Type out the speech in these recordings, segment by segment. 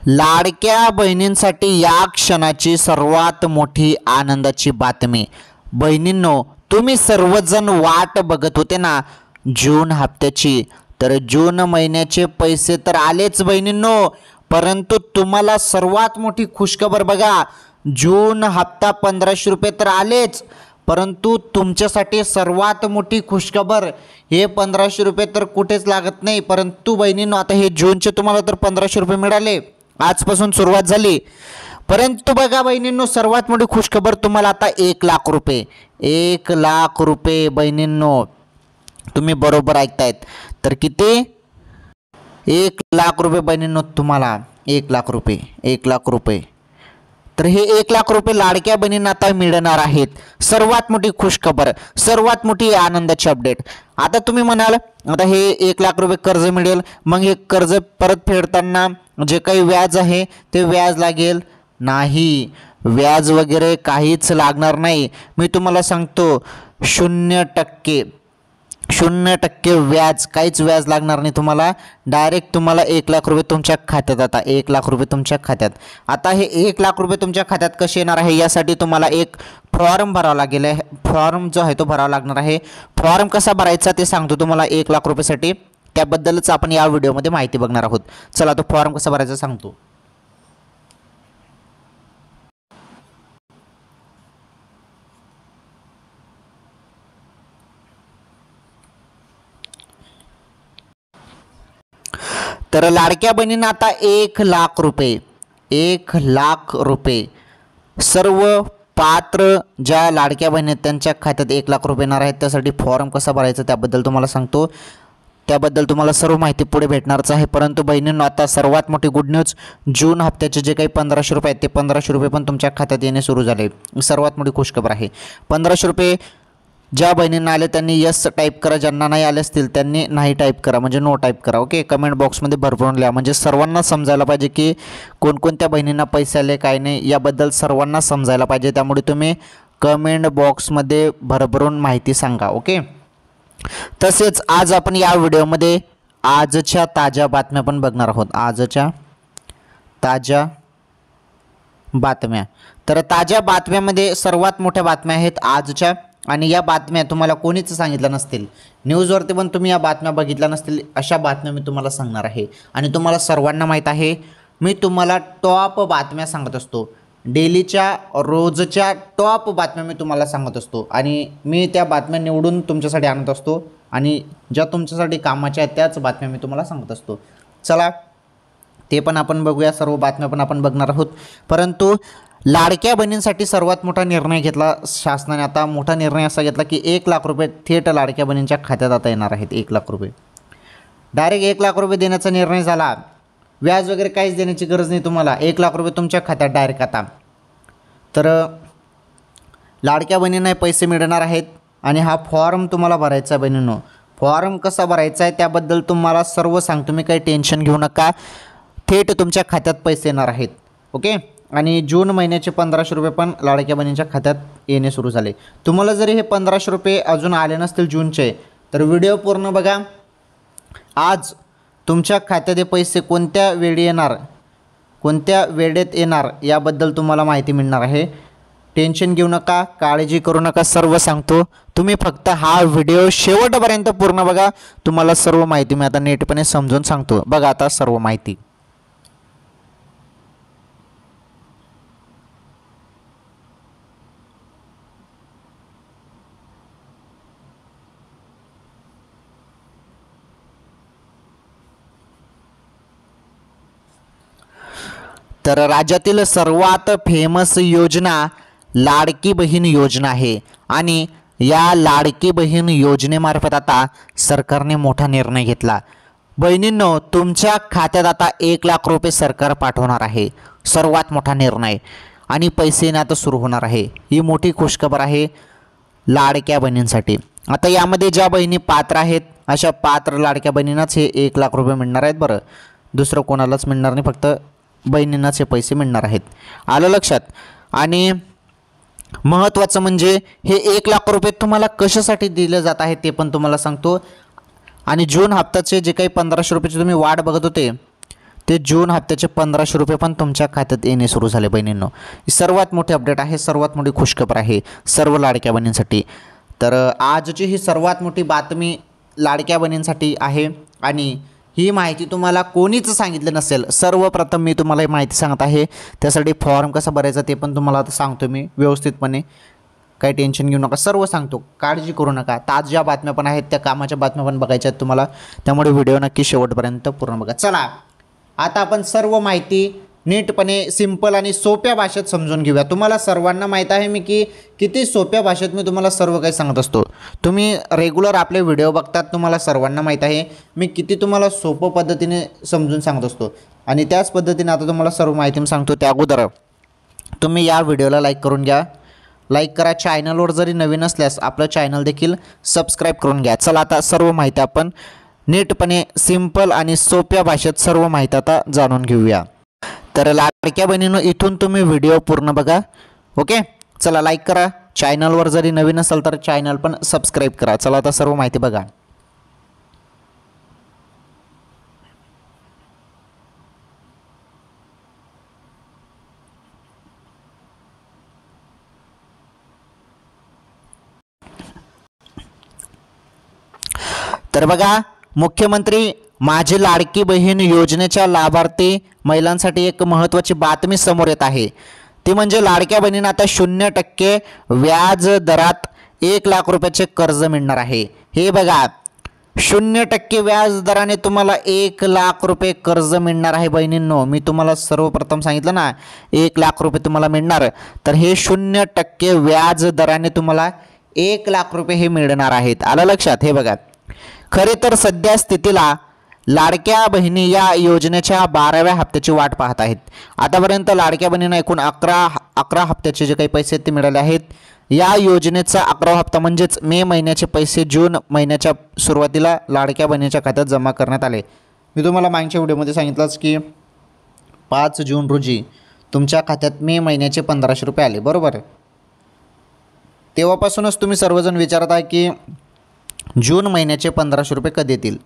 लाडक्या बहिणींसाठी या क्षणाची सर्वात मोठी आनंदाची बातमी। बहिणींनो, तुम्ही सर्वजण वाट बघत होते ना जून हप्त्याची, तर जून महिन्याचे पैसे तर आलेच बहिणींनो, परंतु तुम्हाला सर्वात मोठी खुशखबर बघा, जून हप्ता 1500 रुपये तर आलेच, परंतु तुमच्यासाठी सर्वात मोठी खुशखबर, हे 1500 रुपये तर कुठेच लागत नाही, परंतु बहिणींनो आता हे जूनचे तुम्हाला तर 1500 रुपये मिळाले, आजपासून सुरुवात झाली। परंतु बघा बहिणींनो, सर्वात मोठी खुशखबर तुम्हाला आता 1,00,000 रुपये, 1,00,000 रुपये बहिणींनो, तुम्ही बरोबर ऐकतायत। तर किती? 1,00,000 रुपये बहिणींनो, तुम्हाला 1,00,000 रुपये, 1,00,000 रुपये। तर हे 1,00,000 रुपये लाडक्या बहिणींना आता मिळणार आहेत। सर्वात मोठी खुशखबर, सर्वात मोठी आनंदाची अपडेट। आता तुम्ही म्हणाल आता हे 1,00,000 रुपये कर्ज मिळेल, मग हे कर्ज परत फेडताना जे काही व्याज आहे ते व्याज लागेल? नाही, व्याज वगैरे काहीच लागणार नाही। मी तुम्हाला सांगतो 0% 0% व्याज, काहीच व्याज लागणार नाही तुम्हाला। डायरेक्ट तुम्हाला 1,00,000 रुपये तुमच्या खात्यात, आता 1,00,000 रुपये तुमच्या खात्यात। आता हे 1,00,000 रुपये तुमच्या खात्यात कसे येणार आहे, यासाठी तुम्हाला एक फॉर्म भरावा लागेल। फॉर्म जो आहे तो भरावा लागणार आहे। फॉर्म कसा भरायचा ते सांगतो तुम्हाला 1,00,000 रुपयासाठी, त्याबद्दलच आपण या व्हिडिओमध्ये माहिती बघणार आहोत। चला तो फॉर्म कसा भरायचा सांगतो। तर लाडक्या बहिणींना आता 1,00,000 रुपये, 1,00,000 रुपये सर्व पात्र ज्या लाडक्या बहिणी त्यांच्या खात्यात 1,00,000 रुपये येणार आहेत। त्यासाठी फॉर्म कसा भरायचा त्याबद्दल तुम्हाला सांगतो, त्याबद्दल तुम्हाला सर्व माहिती पुढे भेटणारच आहे। परंतु बहिणींनो, आता सर्वात मोठी गुड न्यूज, जून हप्त्याचे जे काही 1500 रुपये आहेत ते 1500 रुपये पण तुमच्या खात्यात येणे सुरू झाले। सर्वात मोठी खुशखबर आहे। 1500 रुपये ज्या बहिणींना आले त्यांनी यस टाईप करा, ज्यांना नाही आले असतील त्यांनी नाही टाईप करा, म्हणजे नो टाईप करा। ओके, कमेंट बॉक्समध्ये भरभरून लिहा, म्हणजे सर्वांना समजायला पाहिजे की कोणकोणत्या बहिणींना पैसे आले काय नाही याबद्दल सर्वांना समजायला पाहिजे। त्यामुळे तुम्ही कमेंट बॉक्समध्ये भरभरून माहिती सांगा। ओके, तसेच आज आपण या व्हिडिओमध्ये आजच्या ताज्या बातम्या पण बघणार आहोत। आजच्या ताज्या बातम्या, तर ताज्या बातम्यामध्ये सर्वात मोठ्या बातम्या आहेत आजच्या, आणि या बातम्या तुम्हाला कोणीच सांगितलं नसतील, न्यूजवरती पण तुम्ही या बातम्या बघितल्या नसतील, अशा बातम्या मी तुम्हाला सांगणार आहे। आणि तुम्हाला सर्वांना माहीत आहे, मी तुम्हाला टॉप बातम्या सांगत असतो, डेलीच्या रोजच्या टॉप बातम्या मी तुम्हाला सांगत असतो, आणि मी त्या बातम्या निवडून तुमच्यासाठी आणत असतो, आणि ज्या तुमच्यासाठी कामाच्या आहेत त्याच बातम्या मी तुम्हाला सांगत असतो। चला ते पण आपण बघूया, सर्व बातम्या पण आपण बघणार आहोत। परंतु लाडक्या बहिणींसाठी सर्वात मोठा निर्णय घेतला शासनाने। आता मोठा निर्णय असा घेतला की 1,00,000 रुपये थेट लाडक्या बहिणींच्या खात्यात आता येणार आहेत। 1,00,000 रुपये डायरेक्ट 1,00,000 रुपये देण्याचा निर्णय झाला। व्याज वगैरे काहीच देण्याची गरज नाही तुम्हाला, 1,00,000 रुपये तुमच्या खात्यात डायरेक्ट आता। तर लाडक्या बहिणींना पैसे मिळणार आहेत, आणि हा फॉर्म तुम्हाला भरायचा आहे बहिणींनो। फॉर्म कसा भरायचा आहे त्याबद्दल तुम्हाला सर्व सांगतो मी, काही टेन्शन घेऊ नका, थेट तुमच्या खात्यात पैसे येणार आहेत। ओके, आणि जून महिन्याचे 1500 रुपये पण लाडक्या बहिणींच्या खात्यात येणे सुरू झाले। तुम्हाला जरी हे 1500 रुपये अजून आले नसतील जूनचे, तर व्हिडिओ पूर्ण बघा। आज तुमच्या खात्यात हे पैसे कोणत्या वेळी येणार, कोणत्या वेळेत येणार याबद्दल तुम्हाला माहिती मिळणार आहे। टेन्शन घेऊ नका, काळजी करू नका, सर्व सांगतो। तुम्ही फक्त हा व्हिडिओ शेवटपर्यंत पूर्ण बघा, तुम्हाला सर्व माहिती मी आता नीटपणे समजून सांगतो। बघा आता सर्व माहिती। तर राज्यातील सर्वात फेमस योजना लाडकी बहीण योजना आहे, आणि या लाडकी बहीण योजनेमार्फत आता सरकारने मोठा निर्णय घेतला। बहिणींनो, तुमच्या खात्यात आता 1,00,000 रुपये सरकार पाठवणार आहे, सर्वात मोठा निर्णय, आणि पैसे येणं आता सुरू होणार आहे। ही मोठी खुशखबर आहे लाडक्या बहिणींसाठी। आता यामध्ये ज्या बहिणी पात्र आहेत अशा पात्र लाडक्या बहिणींनाच हे 1,00,000 रुपये मिळणार आहेत बरं, दुसरं कोणालाच मिळणार नाही, फक्त बहिणींनाच हे पैसे मिळणार आहेत। आलं लक्षात? आणि महत्त्वाचं म्हणजे हे 1,00,000 रुपये तुम्हाला कशासाठी दिले जात आहे ते पण तुम्हाला सांगतो। आणि जून हप्त्याचे जे काही 1500 रुपयाची तुम्ही वाढ बघत होते ते जून हप्त्याचे 1500 रुपये पण तुमच्या खात्यात येणे सुरू झाले बहिणींनो. ही सर्वात मोठी अपडेट आहे, सर्वात मोठी खुशखबर आहे सर्व लाडक्या बहिणींसाठी. तर आजची ही सर्वात मोठी बातमी लाडक्या बहिणींसाठी आहे आणि ही माहिती तुम्हाला कोणीच सांगितलं नसेल. सर्वप्रथम मी तुम्हाला ही माहिती सांगत आहे. त्यासाठी फॉर्म कसा भरायचा ते पण तुम्हाला आता सांगतो मी व्यवस्थितपणे. काही टेन्शन घेऊ नका, सर्व सांगतो, काळजी करू नका. ताज्या बातम्या पण आहेत, त्या कामाच्या बातम्या पण बघायच्या आहेत तुम्हाला, त्यामुळे व्हिडिओ नक्की शेवटपर्यंत पूर्ण बघा. चला आता आपण सर्व माहिती नीटपणे सिंपल आणि सोप्या भाषेत समजून घेऊया. तुम्हाला सर्वांना माहीत आहे मी की किती सोप्या भाषेत मी तुम्हाला सर्व काही सांगत असतो. तुम्ही रेग्युलर आपले व्हिडिओ बघतात, तुम्हाला सर्वांना माहीत आहे मी किती तुम्हाला सोपं पद्धतीने समजून सांगत असतो. आणि त्याच पद्धतीने आता तुम्हाला सर्व माहिती मी सांगतो. त्या अगोदर तुम्ही या व्हिडिओला लाईक करून घ्या, लाईक करा. चॅनलवर जरी नवीन असल्यास आपलं चॅनल देखील सबस्क्राईब करून घ्या. चला आता सर्व माहिती आपण नीटपणे सिंपल आणि सोप्या भाषेत सर्व माहिती आता जाणून घेऊया. तर लाडक्या बहिणींनो, इथून तुम्ही व्हिडिओ पूर्ण बघा. ओके, चला लाईक करा. चॅनलवर जरी नवीन असेल तर चॅनल पण सबस्क्राईब करा. चला आता सर्व माहिती बघा. तर बघा, मुख्यमंत्री माझी लाडकी बहीण योजनेच्या लाभार्थी महिलांसाठी एक महत्त्वाची बातमी समोर येत आहे. ती म्हणजे लाडक्या बहिणींना आता 0% व्याज दरात 1 लाख रुपयाचे कर्ज मिळणार आहे. हे बघा, 0% व्याज दराने तुम्हाला 1 लाख रुपये कर्ज मिळणार आहे बहिणींनो. मी तुम्हाला सर्वप्रथम सांगितलं ना 1 लाख रुपये तुम्हाला मिळणार, तर हे 0% व्याज दराने तुम्हाला 1 लाख रुपये हे मिळणार आहेत. आलं लक्षात? हे बघा, खरे तर सध्या स्थितीला लाडक्या बहिणी या योजनेच्या 12व्या हप्त्याची वाट पाहत आहेत. आतापर्यंत लाडक्या बहिणींना एकूण 11 हप्त्याचे जे काही पैसे ते मिळाले आहेत. या योजनेचा 11वा हप्ता म्हणजेच मे महिन्याचे पैसे जून महिन्याच्या सुरुवातीला लाडक्या बहिणीच्या खात्यात जमा करण्यात आले. मी तुम्हाला मागच्या व्हिडिओमध्ये सांगितलंच की 5 जून रोजी तुमच्या खात्यात मे महिन्याचे 1500 रुपये आले, बरोबर. तेव्हापासूनच तुम्ही सर्वजण विचारत आहे की जून महिन्याचे 1500 रुपये कधी येतील.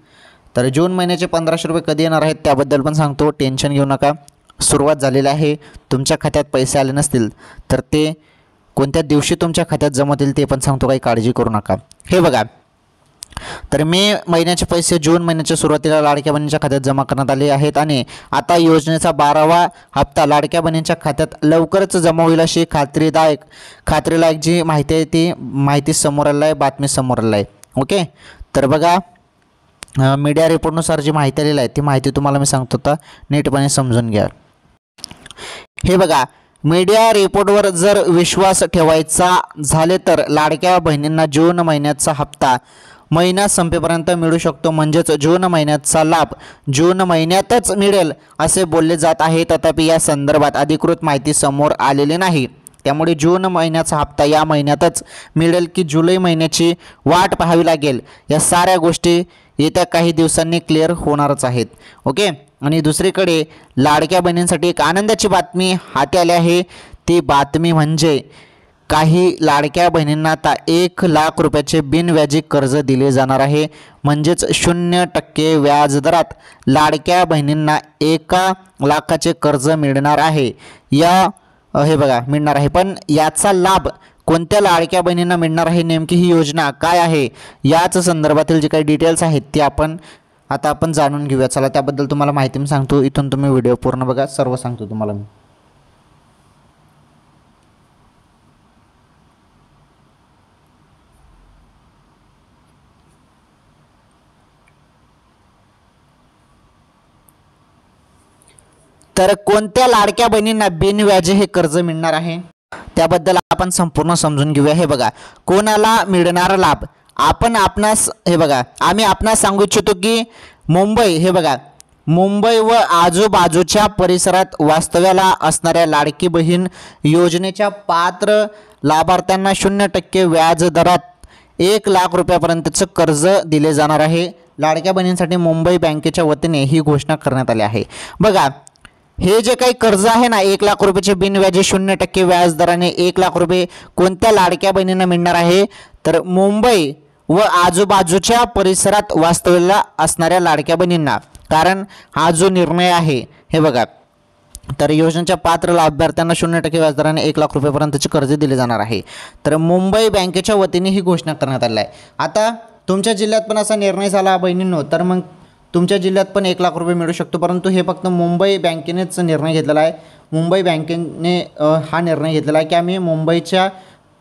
तर जून महिन्याचे 1500 रुपये कधी येणार आहेत त्याबद्दल पण सांगतो. टेन्शन घेऊ नका, सुरुवात झालेली आहे. तुमच्या खात्यात पैसे आले नसतील तर ते कोणत्या दिवशी तुमच्या खात्यात जमा होतील ते पण सांगतो, काही काळजी करू नका. हे बघा, तर मे महिन्याचे पैसे जून महिन्याच्या सुरुवातीला लाडक्या बहिणींच्या खात्यात जमा करण्यात आले आहेत आणि आता योजनेचा 12वा हप्ता लाडक्या बहिणींच्या खात्यात लवकरच जमा होईल अशी खात्रीलायक जी माहिती आहे ती माहिती समोर आली आहे, बातमी समोर आली आहे. ओके, तर बघा, मीडिया रिपोर्टनुसार जी माहिती आलेली आहे ती माहिती तुम्हाला मी सांगतो, तर नीटपणे समजून घ्या. हे बघा, मीडिया रिपोर्टवर जर विश्वास ठेवायचा झाले तर लाडक्या बहिणींना जून महिन्याचा हप्ता महिना संपेपर्यंत मिळू शकतो. म्हणजेच जून महिन्याचा लाभ जून महिन्यातच मिळेल असे बोलले जात आहे. तथापि या संदर्भात अधिकृत माहिती समोर आलेली नाही. त्यामुळे जून महिन्याचा हप्ता या महिन्यातच मिळेल की जुलै महिन्याची वाट पाहावी लागेल, या साऱ्या गोष्टी येत्या काही दिवसांनी क्लिअर होणारच आहेत. ओके, आणि दुसरीकडे लाडक्या बहिणींसाठी एक आनंदाची बातमी हाती आली आहे. ती बातमी म्हणजे काही लाडक्या बहिणींना आता 1 लाख रुपयाचे बिनव्याजी कर्ज दिले जाणार आहे. म्हणजेच 0% व्याज दरात लाडक्या बहिणींना 1 लाखाचे कर्ज मिळणार आहे. हे बघा, मिळणार आहे. पण याचा लाभ कोणत्या लाडक्या बहिणींना मिळणार आहे, नेमकी ही योजना काय आहे, याच संदर्भातील जे काही डिटेल्स आहेत ते आपण जाणून घेऊया. चला त्याबद्दल तुम्हाला माहिती मी सांगतो. इथून तुम्ही व्हिडिओ पूर्ण बघा, सर्व सांगतो तुम्हाला मी. तर कोणत्या लाडक्या बहिणींना बिनव्याजी हे कर्ज मिळणार आहे त्याबद्दल आपण संपूर्ण समजून घेऊया. हे बघा, कोणाला मिळणार लाभ आम्ही आपणास सांगू इच्छितो की मुंबई व आजूबाजूच्या परिसरात वास्तव्याला असणाऱ्या लाडकी बहीण योजनेच्या पात्र लाभार्थ्यांना 0% व्याज दरात 1 लाख रुपयापर्यंतचं कर्ज दिले जाणार आहे. लाडक्या बहिणींसाठी मुंबई बँकेच्या वतीने ही घोषणा करण्यात आली आहे. बघा, हे जे काही कर्ज आहे ना 1 लाख रुपयाचे बिनव्याजी 0% व्याज दराने 1 लाख रुपये कोणत्या लाडक्या बहिणींना मिळणार आहे, तर मुंबई व आजूबाजूच्या परिसरात वास्तव्याला असणाऱ्या लाडक्या बहिणींना. कारण हा जो निर्णय आहे हे बघा, तर योजनेच्या पात्र लाभार्थ्यांना 0% व्याजदराने 1 लाख रुपयेपर्यंतचे कर्ज दिले जाणार आहे. तर मुंबई बँकेच्या वतीने ही घोषणा करण्यात आली आहे. आता तुमच्या जिल्ह्यात पण असा निर्णय झाला बहिणींनो, तर मग तुमच्या जिल्ह्यात पण 1 लाख रुपये मिळू शकतो. परंतु हे फक्त मुंबई बँकेनेच निर्णय घेतलेला आहे. मुंबई बँकेने हा निर्णय घेतलेला आहे की आम्ही मुंबईच्या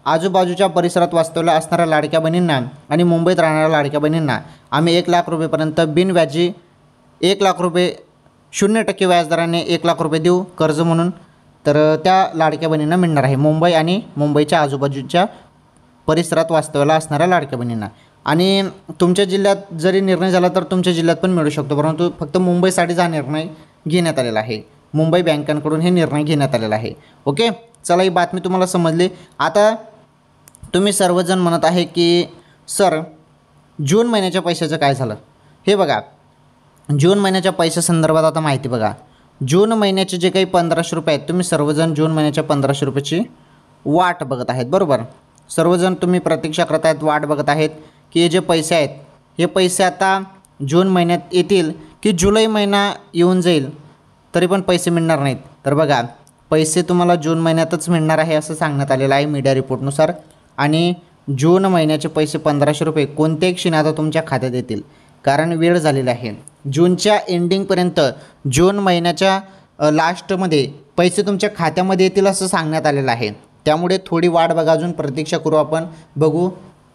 आजूबाजूच्या परिसरात वास्तव्याला असणाऱ्या लाडक्या बहिणींना आणि मुंबईत राहणाऱ्या लाडक्या बहिणींना आम्ही 1 लाख रुपयेपर्यंत बिनव्याजी 1 लाख रुपये 0% व्याजदराने 1 लाख रुपये देऊ कर्ज म्हणून. तर त्या लाडक्या बहिणींना मिळणार आहे, मुंबई आणि मुंबईच्या आजूबाजूच्या परिसरात वास्तव्याला असणाऱ्या लाडक्या बहिणींना. आणि तुमच्या जिल्ह्यात जरी निर्णय झाला तर तुमच्या जिल्ह्यात पण मिळू शकतो, परंतु फक्त मुंबईसाठीच हा निर्णय घेण्यात आलेला आहे. मुंबई बँकांकडून हे निर्णय घेण्यात आलेला आहे. ओके, चला ही बातमी तुम्हाला समजली. आता तुम्ही सर्वजण म्हणत आहे की सर जून महिन्याच्या पैशाचं काय झालं. हे बघा, जून महिन्याच्या पैशासंदर्भात आता माहिती बघा. जून महिन्याचे जे काही 1500 रुपये आहेत, तुम्ही सर्वजण जून महिन्याच्या 1500 रुपयाची वाट बघत आहेत, बरोबर. सर्वजण तुम्ही प्रतीक्षा करत आहेत, वाट बघत आहेत की हे जे पैसे आहेत हे पैसे आता जून महिन्यात येतील की जुलै महिना येऊन जाईल तरी पण पैसे मिळणार नाहीत. तर बघा, पैसे तुम्हाला जून महिन्यातच मिळणार आहे असं सांगण्यात आलेलं आहे मीडिया रिपोर्टनुसार. आणि जून महिन्याचे पैसे 1500 रुपये कोणत्याही क्षणी आता तुमच्या खात्यात येतील, कारण वेळ झालेला आहे. जूनच्या एंडिंगपर्यंत, जून महिन्याच्या लास्टमध्ये पैसे तुमच्या खात्यामध्ये येतील असं सांगण्यात आलेलं आहे. त्यामुळे थोडी वाट बघा, अजून प्रतीक्षा करू आपण, बघू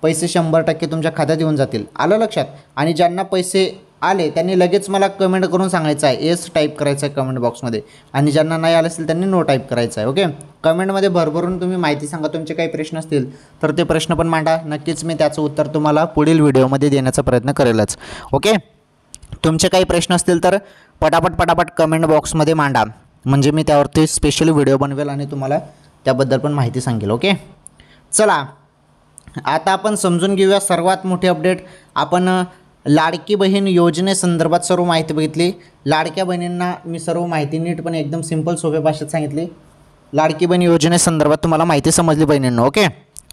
पैसे 100% तुमच्या खात्यात येऊन जातील. आलं लक्षात. आणि ज्यांना पैसे आले त्यांनी लगेच मला कमेंट करून सांगायचं आहे, येस टाईप करायचं आहे कमेंट बॉक्समध्ये. आणि ज्यांना नाही आलं असेल त्यांनी नो टाईप करायचं आहे. ओके, कमेंटमध्ये भरभरून तुम्ही माहिती सांगा. तुमचे काही प्रश्न असतील तर ते प्रश्न पण मांडा, नक्कीच मी त्याचं उत्तर तुम्हाला पुढील व्हिडिओमध्ये देण्याचा प्रयत्न करेलच. ओके, तुमचे काही प्रश्न असतील तर पटापट कमेंट बॉक्समध्ये मांडा, म्हणजे मी त्यावरती स्पेशल व्हिडिओ बनवेल आणि तुम्हाला त्याबद्दल पण माहिती सांगेल. ओके, चला आता आपण समजून घेऊया सर्वात मोठी अपडेट. आपण लाडकी बहीण योजनेसंदर्भात सर्व माहिती बघितली. लाडक्या बहिणींना मी सर्व माहिती नीटपणे एकदम सिंपल सोप्या भाषेत सांगितली. लाडकी बहीण योजनेसंदर्भात तुम्हाला माहिती समजली बहिणींनो. ओके,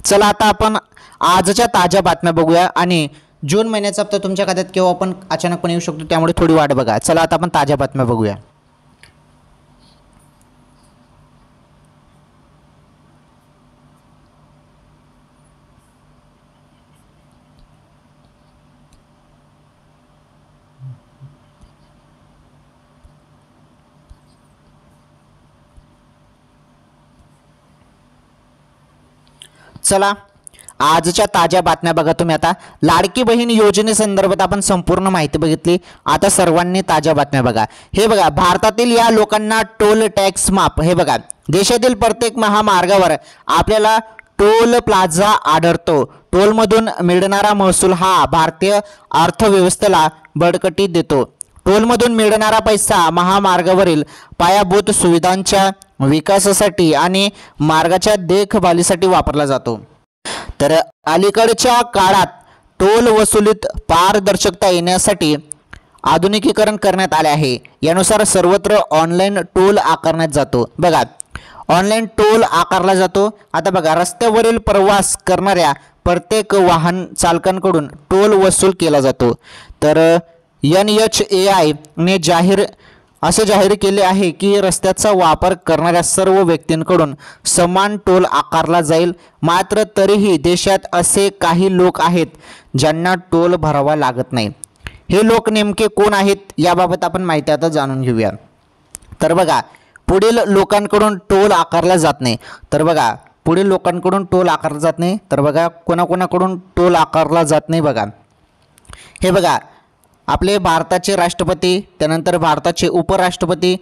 चला आता आपण आजच्या ताज्या बातम्या बघूया. आणि जून महिन्याचा हप्ता तुमच्या खात्यात केव्हा पण अचानकपणे येऊ शकतो, त्यामुळे थोडी वाट बघा. चला आता आपण ताज्या बातम्या बघूया. चला आजच्या ताज्या बातम्या बघा तुम्ही. आता लाडकी बहीण योजनेसंदर्भात आपण संपूर्ण माहिती बघितली. आता सर्वांनी ताज्या बातम्या बघा. हे बघा, भारतातील या लोकांना टोल टॅक्स माफ. हे बघा, देशातील प्रत्येक महामार्गावर आपल्याला टोल प्लाझा आढळतो. टोलमधून मिळणारा महसूल हा भारतीय अर्थव्यवस्थेला बळकटी देतो. टोलमधून मिळणारा पैसा महामार्गावरील पायाभूत सुविधांच्या विकासासाठी आणि मार्गाच्या देखभालीसाठी वापरला जातो. तर अलीकडच्या काळात टोल वसुलीत पारदर्शकता येण्यासाठी आधुनिकीकरण करण्यात आले आहे. यानुसार सर्वत्र ऑनलाईन टोल आकारण्यात जातो. बघा, ऑनलाईन टोल आकारला जातो. आता बघा, रस्त्यावरील प्रवास करणाऱ्या प्रत्येक वाहन चालकांकडून टोल वसूल केला जातो. तर NHAI ने जाहीर केले आहे की रस्त्याचा वापर करणाऱ्या सर्व व्यक्तींकडून समान टोल आकारला जाईल. मात्र तरीही देशात असे काही लोक आहेत ज्यांना टोल भरावा लागत नाही. हे लोक नेमके कोण आहेत याबाबत आपण माहिती आता जाणून घेऊया. तर बघा, पुढील लोकांकडून टोल आकारला जात नाही. तर बघा, पुढील लोकांकडून टोल आकारला जात नाही. तर बघा, कोणाकोणाकडून टोल आकारला जात नाही बघा. हे बघा, आपले भारताचे राष्ट्रपती, त्यानंतर भारताचे उपराष्ट्रपती,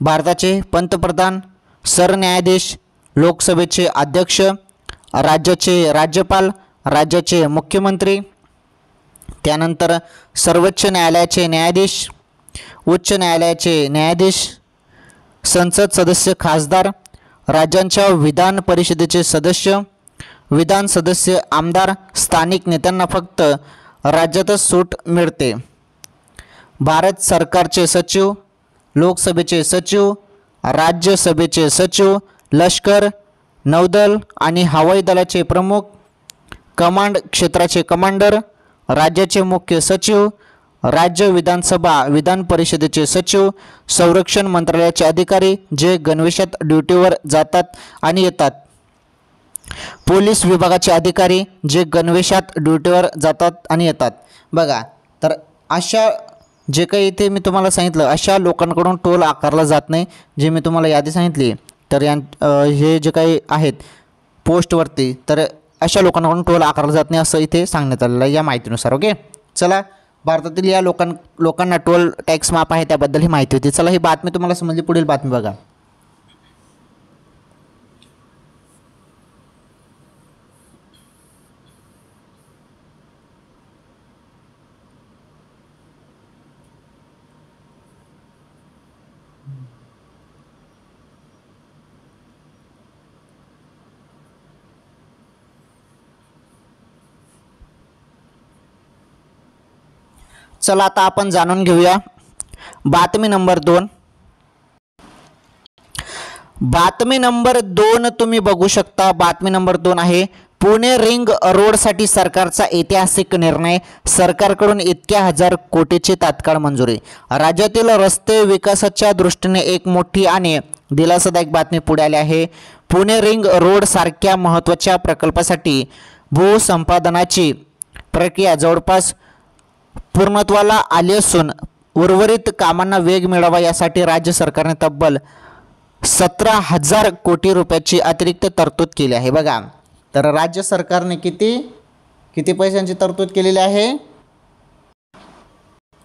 भारताचे पंतप्रधान, सरन्यायाधीश, लोकसभेचे अध्यक्ष, राज्याचे राज्यपाल, राज्याचे मुख्यमंत्री, त्यानंतर सर्वोच्च न्यायालयाचे न्यायाधीश, उच्च न्यायालयाचे न्यायाधीश, संसद सदस्य, खासदार, राज्यांच्या विधान परिषदेचे सदस्य, विधान सदस्य, आमदार, स्थानिक नेत्यांना फक्त राज्यातच सूट मिळते. भारत सरकारचे सचिव, लोकसभेचे सचिव, राज्यसभेचे सचिव, लष्कर, नौदल आणि हवाई दलाचे प्रमुख, कमांड क्षेत्राचे कमांडर, राज्याचे मुख्य सचिव, राज्य विधानसभा विधान परिषदेचे सचिव, संरक्षण मंत्रालयाचे अधिकारी जे गणवेशात ड्युटीवर जातात आणि येतात, पोलीस विभागाचे अधिकारी जे गणवेशात ड्युटीवर जातात आणि येतात. बघा, तर अशा जे काही इथे मी तुम्हाला सांगितलं अशा लोकांकडून टोल आकारला जात नाही. जे मी तुम्हाला यादी सांगितली तर हे जे काही आहेत पोस्टवरती, तर अशा लोकांकडून टोल आकारला जात नाही असं इथे सांगण्यात आलेलं आहे या माहितीनुसार. ओके, चला, भारतातील या लोकांना टोल टॅक्स माफ आहे त्याबद्दल ही माहिती होती. चला, ही बातमी तुम्हाला समजली. पुढील बातमी बघा. चला, आता आपण जाणून घेऊया बातमी नंबर 2. बातमी नंबर 2 तुम्ही बघू शकता. बातमी नंबर 2 आहे, पुणे रिंग रोडसाठी सरकारचा ऐतिहासिक निर्णय, सरकारकडून इतक्या हजार कोटीची तात्काळ मंजुरी. राज्यातील रस्ते विकासाच्या दृष्टीने एक मोठी आणि दिलासादायक बातमी पुढे आली आहे. पुणे रिंग रोड सारख्या महत्त्वाच्या प्रकल्पासाठी भूसंपादनाची प्रक्रिया जवळपास पूर्णत्वाला आली असून उर्वरित कामांना वेग मिळावा यासाठी राज्य सरकारने तब्बल 17,000 कोटी रुपयाची अतिरिक्त तरतूद केली आहे. बघा, तर राज्य सरकारने किती पैशांची तरतूद केलेली आहे?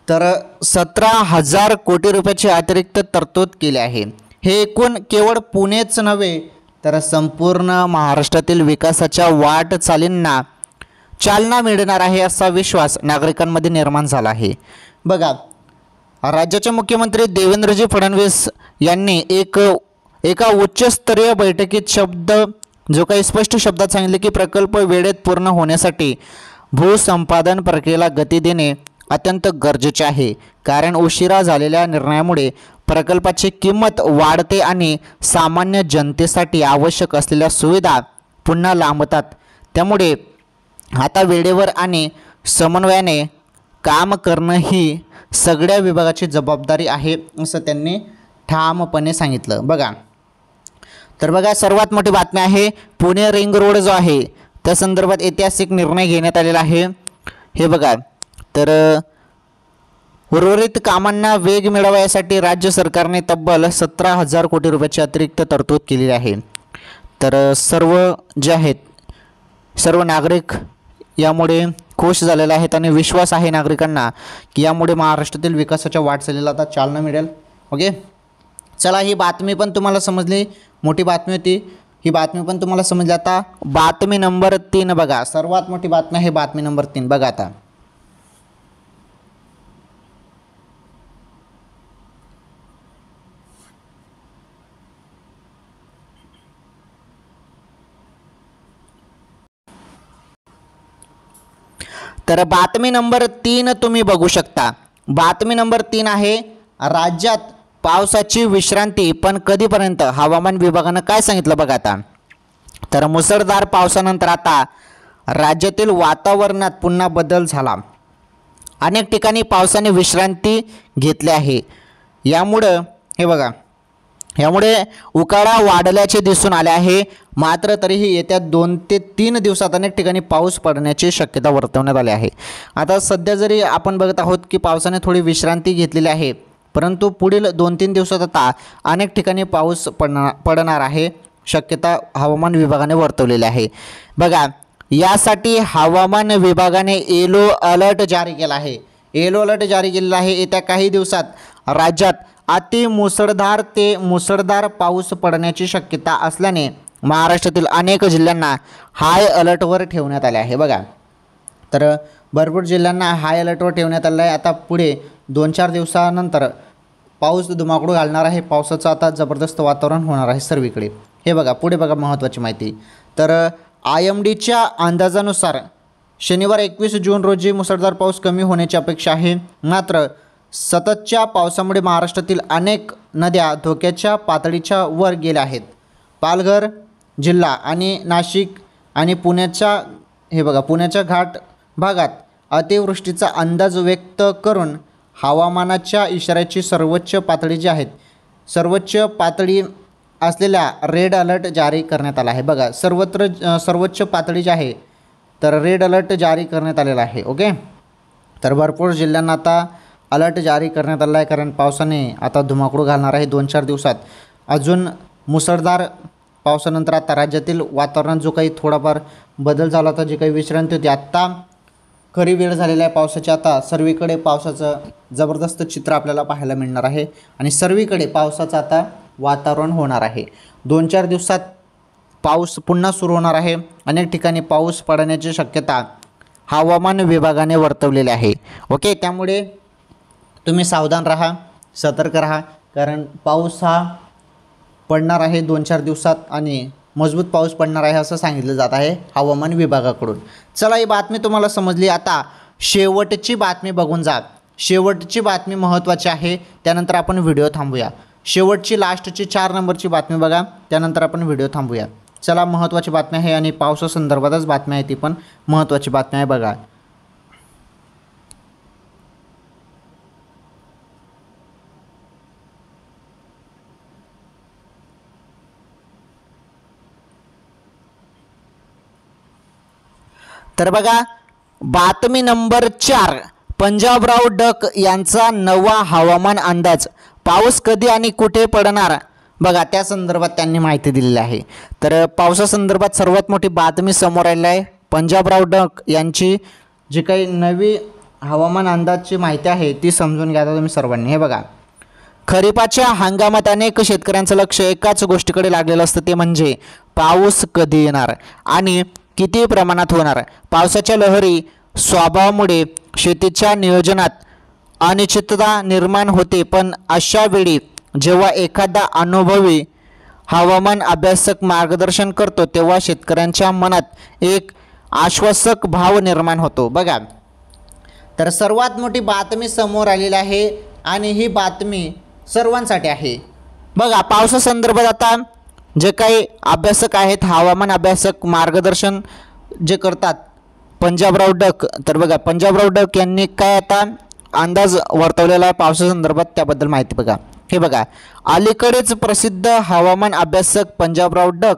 तर 17,000 कोटी रुपयाची अतिरिक्त तरतूद केली आहे. हे एकूण केवळ पुणेच नव्हे तर संपूर्ण महाराष्ट्रातील विकासाच्या वाटचालींना चालना मिळणार आहे असा विश्वास नागरिकांमध्ये निर्माण झाला आहे. बघा, राज्याचे मुख्यमंत्री देवेंद्रजी फडणवीस यांनी एका उच्चस्तरीय बैठकीत जो काही स्पष्ट शब्दात सांगितले की प्रकल्प वेळेत पूर्ण होण्यासाठी भूसंपादन प्रक्रियेला गती देणे अत्यंत गरजेचे आहे. कारण उशिरा झालेल्या निर्णयामुळे प्रकल्पाची किंमत वाढते आणि सामान्य जनतेसाठी आवश्यक असलेल्या सुविधा पुन्हा लांबतात. त्यामुळे आता वेळेवर आणि समन्वयाने काम करणं ही सगळ्या विभागाची जबाबदारी आहे असं त्यांनी ठामपणे सांगितलं. बघा, तर बघा, सर्वात मोठी बातमी आहे, पुणे रिंग रोड जो आहे त्या संदर्भात ऐतिहासिक निर्णय घेण्यात आलेला आहे. हे बघा, तर उर्वरित कामांना वेग मिळावा यासाठी राज्य सरकारने तब्बल 17,000 कोटी रुपयाची अतिरिक्त तरतूद केलेली आहे. तर सर्व जे आहेत, सर्व नागरिक यामुळे खुश झालेले आहेत आणि विश्वास आहे नागरिकांना की यामुळे महाराष्ट्रातील विकासाच्या वाटचालीला आता चालना मिळेल. ओके, चला, ही बातमी पण तुम्हाला समजली, मोठी बातमी होती, ही बातमी पण तुम्हाला समजली. आता बातमी नंबर 3 बघा, सर्वात मोठी बातमी आहे बातमी नंबर 3. बघा आता, तर बातमी नंबर 3 तुम्ही बघू शकता. बातमी नंबर 3 आहे, राज्यात पावसाची विश्रांती पण कधीपर्यंत? हवामान विभागानं काय सांगितलं बघा आता. तर मुसळधार पावसानंतर आता राज्यातील वातावरणात पुन्हा बदल झाला. अनेक ठिकाणी पावसाने विश्रांती घेतली आहे. यामुळे उकाडा वाढल्याचे दिसून आले आहे. मात्र तरीही येत्या 2 ते 3 दिवसात अनेक ठिकाणी पाऊस पडण्याची शक्यता वर्तवण्यात आली आहे. आता सध्या जरी आपण बघत आहोत की पावसाने थोडी विश्रांती घेतलेली आहे, परंतु पुढील 2-3 दिवसात आता अनेक ठिकाणी पाऊस पडणार आहे शक्यता हवामान विभागाने वर्तवलेली आहे. बघा, यासाठी हवामान विभागाने येलो अलर्ट जारी केला आहे. येलो अलर्ट जारी केलेला आहे. येत्या काही दिवसात राज्यात अति मुसळधार ते मुसळधार पाऊस पडण्याची शक्यता असल्याने महाराष्ट्रातील अनेक जिल्ह्यांना हाय अलर्टवर ठेवण्यात आले आहे. बघा, तर भरपूर जिल्ह्यांना हाय अलर्टवर ठेवण्यात आलं आहे. आता पुढे 2-4 दिवसानंतर पाऊस धुमाकूळ घालणार आहे. पावसाचं आता जबरदस्त वातावरण होणार आहे सर्वीकडे. हे बघा, पुढे बघा महत्त्वाची माहिती. तर IMDच्या अंदाजानुसार शनिवार 21 जून रोजी मुसळधार पाऊस कमी होण्याची अपेक्षा आहे. मात्र सततच्या पावसामुळे महाराष्ट्रातील अनेक नद्या धोक्याच्या पातळीच्या वर गेल्या आहेत. पालघर जिल्हा आणि नाशिक आणि पुण्याच्या घाट भागात अतिवृष्टीचा अंदाज व्यक्त करून हवामानाच्या इशाऱ्याची सर्वोच्च पातळी जी आहेत सर्वोच्च पातळी असलेल्या रेड अलर्ट जारी करण्यात आला आहे। बघा सर्वत्र सर्वोच्च पातळी जी आहे तर रेड अलर्ट जारी करण्यात आलेला आहे। ओके, तर भरपूर जिल्ह्यांना आता अलर्ट जारी करण्यात आला आहे, कारण पावसाने आता धुमाकूळ घालणार आहे 2-4 दिवसात। अजून मुसळधार पावसानंतर आता राज्यातील वातावरणात जो काही थोडाफार बदल झाला होता, जी काही विश्रांती होती, आत्ता खरी वेळ झालेली आहे पावसाची। आता सर्वीकडे पावसाचं जबरदस्त चित्र आपल्याला पाहायला मिळणार आहे आणि सर्वीकडे पावसाचं आता वातावरण होणार आहे। 2-4 दिवसात पाऊस पुन्हा सुरू होणार आहे। अनेक ठिकाणी पाऊस पडण्याची शक्यता हवामान विभागाने वर्तवलेली आहे। ओके, त्यामुळे तुम्ही सावधान राहा, सतर्क राहा, कारण पाऊस हा पडणार आहे 2-4 दिवसात आणि मजबूत पाऊस पडणार आहे असं सांगितलं जात आहे हवामान विभागाकडून। चला, ही बातमी तुम्हाला समजली। आता शेवटची बातमी बघून जा। शेवटची बातमी महत्त्वाची आहे, त्यानंतर आपण व्हिडिओ थांबूया। शेवटची लास्टची 4 नंबरची बातमी बघा, त्यानंतर आपण व्हिडिओ थांबूया। चला, महत्त्वाची बातमी आहे आणि पावसासंदर्भातच बातमी आहे, ती पण महत्त्वाची बातमी आहे बघा। तर बघा बातमी नंबर 4, पंजाबराव डक यांचा नवा हवामान अंदाज, पाऊस कधी आणि कुठे पडणार बघा त्या संदर्भात त्यांनी माहिती दिलेली आहे। तर पावसासंदर्भात सर्वात मोठी बातमी समोर आलेली आहे। पंजाबराव डक यांची जी काही नवी हवामान अंदाजची माहिती आहे ती समजून घ्या तुम्ही सर्वांनी। हे बघा, खरीपाच्या हंगामात अनेक शेतकऱ्यांचं लक्ष एकाच गोष्टीकडे लागलेलं असतं, ते म्हणजे पाऊस कधी येणार आणि किती प्रमाणात होणार। पावसाच्या लहरी स्वभावामुळे शेतीच्या नियोजनात अनिश्चितता निर्माण होते, पण अशा वेळी जेव्हा एखादा अनुभवी हवामान अभ्यासक मार्गदर्शन करतो तेव्हा शेतकऱ्यांच्या मनात एक आश्वासक भाव निर्माण होतो। बघा, तर सर्वात मोठी बातमी समोर आलेली आहे आणि ही बातमी सर्वांसाठी आहे। बघा, पावसासंदर्भात आता जे काही अभ्यासक आहेत, हवामान अभ्यासक मार्गदर्शन जे करतात पंजाबराव डक, तर बघा पंजाबराव डक यांनी काय आता अंदाज वर्तवलेला आहे पावसासंदर्भात, त्याबद्दल माहिती बघा। हे बघा, अलीकडेच प्रसिद्ध हवामान अभ्यासक पंजाबराव डक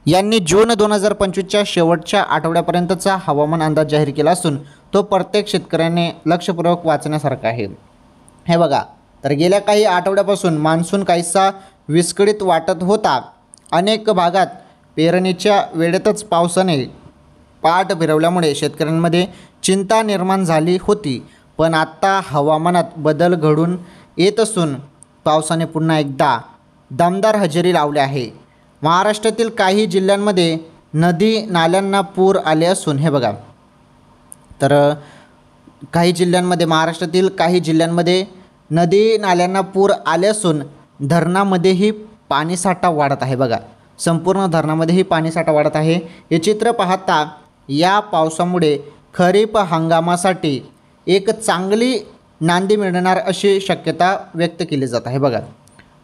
यांनी जून 2025च्या शेवटच्या आठवड्यापर्यंतचा हवामान अंदाज जाहीर केला असून तो प्रत्येक शेतकऱ्याने लक्षपूर्वक वाचण्यासारखा आहे। हे बघा, तर गेल्या काही आठवड्यापासून मान्सून काहीसा विस्कळीत वाटत होता। अनेक भागात पेरणीच्या वेळेतच पावसाने पाठ फिरवल्यामुळे शेतकऱ्यांमध्ये चिंता निर्माण झाली होती, पण आता हवामानात बदल घडून येत असून पावसाने पुन्हा एकदा दमदार हजेरी लावली आहे। महाराष्ट्रातील काही जिल्ह्यांमध्ये नदी नाल्यांना पूर आले असून हे बघा, तर काही जिल्ह्यांमध्ये महाराष्ट्रातील काही जिल्ह्यांमध्ये नदी नाल्यांना पूर आले असून धरणामध्येही पाणीसाठा वाढत आहे। बघा, संपूर्ण धरणामध्येही पाणीसाठा वाढत आहे। हे चित्र पाहता या पावसामुळे खरीप हंगामासाठी एक चांगली नांदी मिळणार अशी शक्यता व्यक्त केली जात आहे। बघा,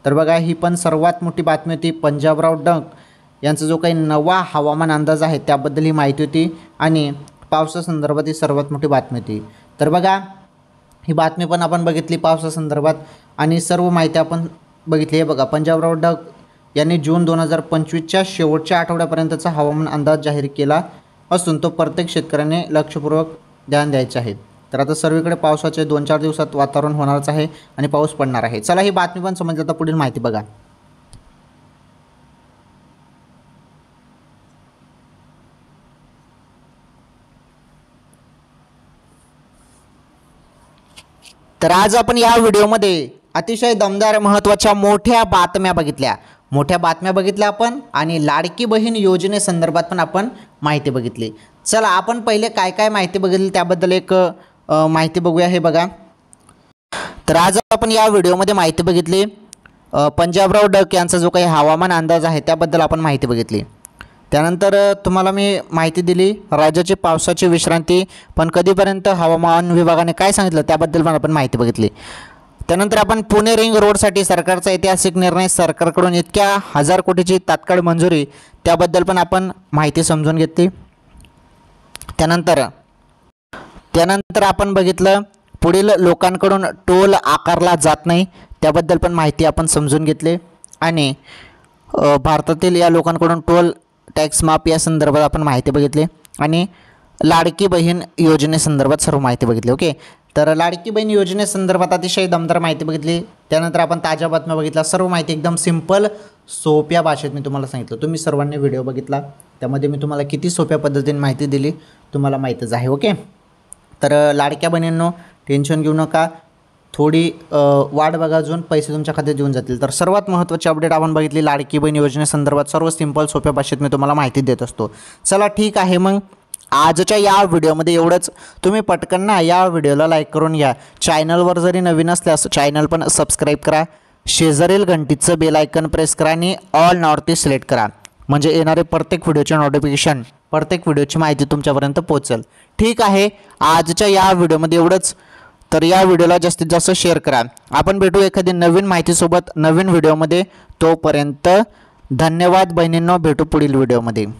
तर बघा ही पण सर्वात मोठी बातमी होती। पंजाबराव डक यांचा जो काही नवा हवामान अंदाज आहे त्याबद्दल ही माहिती होती आणि पावसासंदर्भात ही सर्वात मोठी बातमी होती। तर बघा, ही बातमी पण आपण बघितली पावसासंदर्भात आणि सर्व माहिती आपण बघितली आहे। बघा, पंजाबराव डक यांनी जून 2025च्या शेवटच्या आठवड्यापर्यंतचा हवामान अंदाज जाहीर केला असून तो प्रत्येक शेतकऱ्याने लक्षपूर्वक ध्यान द्यायचे आहे। तर आता सर्वीकडे पावसाचे 2-4 दिवसात वातावरण होणारच आहे आणि पाऊस पडणार आहे। चला, ही बातमी पण समजली, आता पुढील माहिती बघा। तर आज आपण या व्हिडिओमध्ये अतिशय दमदार महत्त्वाच्या मोठ्या बातम्या बघितल्या आपण आणि लाडकी बहीण योजनेसंदर्भात पण आपण माहिती बघितली। चला, आपण पहिले काय काय माहिती बघितली त्याबद्दल एक माहिती बघूया। हे बघा, तर आज आपण या व्हिडिओमध्ये माहिती बघितली पंजाबराव डक यांचा जो काही हवामान अंदाज आहे त्याबद्दल आपण माहिती बघितली। त्यानंतर तुम्हाला मी माहिती दिली राज्याची पावसाची विश्रांती, पण कधीपर्यंत हवामान विभागाने काय सांगितलं त्याबद्दल पण आपण माहिती बघितली। त्यानंतर आपण पुणे रिंग रोडसाठी सरकारचा ऐतिहासिक निर्णय, सरकारकडून इतक्या 1000 कोटीची तात्काळ मंजुरी, त्याबद्दल पण आपण माहिती समजून घेतली। त्यानंतर त्यानंतर आपण बघितलं पुढील लोकांकडून टोल आकारला जात नाही, त्याबद्दल पण माहिती आपण समजून घेतली आणि भारतातील या लोकांकडून टोल टॅक्स माफ या संदर्भात आपण माहिती बघितली आणि लाडकी बहीण योजनेसंदर्भात सर्व माहिती बघितली. ओके, तर लाडकी बहीण योजनेसंदर्भात अतिशय दमदार माहिती बघितली. त्यानंतर आपण ताज्या बातम्या बघितल्या. सर्व माहिती एकदम सिंपल सोप्या भाषेत मी तुम्हाला सांगितलं. तुम्ही सर्वांनी व्हिडिओ बघितला, त्यामध्ये मी तुम्हाला किती सोप्या पद्धतीने माहिती दिली तुम्हाला माहीतच आहे. ओके, तर लाडक्या बहिणींनो टेन्शन घेऊ नका, थोडी वाट बघा, अजून पैसे तुमच्या खात्यात येऊन जातील. तर सर्वात महत्त्वाची अपडेट आपण बघितली लाडकी बहीण योजनेसंदर्भात. सर्व सिंपल सोप्या भाषेत मी तुम्हाला माहिती देत असतो. चला ठीक आहे, मग आजच्या या व्हिडिओमध्ये एवढंच. तुम्ही पटकन ना या व्हिडिओला लाईक करून घ्या. चॅनलवर जरी नवीन असल्यास चॅनल पण सबस्क्राईब करा, शेजारील घंटीचं बेल आयकन प्रेस करा आणि ऑल नॉर्थ सिलेक्ट करा, म्हणजे येणारे प्रत्येक व्हिडिओचे नोटिफिकेशन, प्रत्येक व्हिडिओची माहिती तुमच्यापर्यंत पोहोचेल. ठीक आहे, आजच्या या व्हिडिओमध्ये एवढंच. तर या व्हिडिओला जास्तीत जास्त शेअर करा. आपण भेटू एखादी नवीन माहितीसोबत नवीन व्हिडिओमध्ये. तोपर्यंत धन्यवाद बहिणींनो, भेटू पुढील व्हिडिओमध्ये.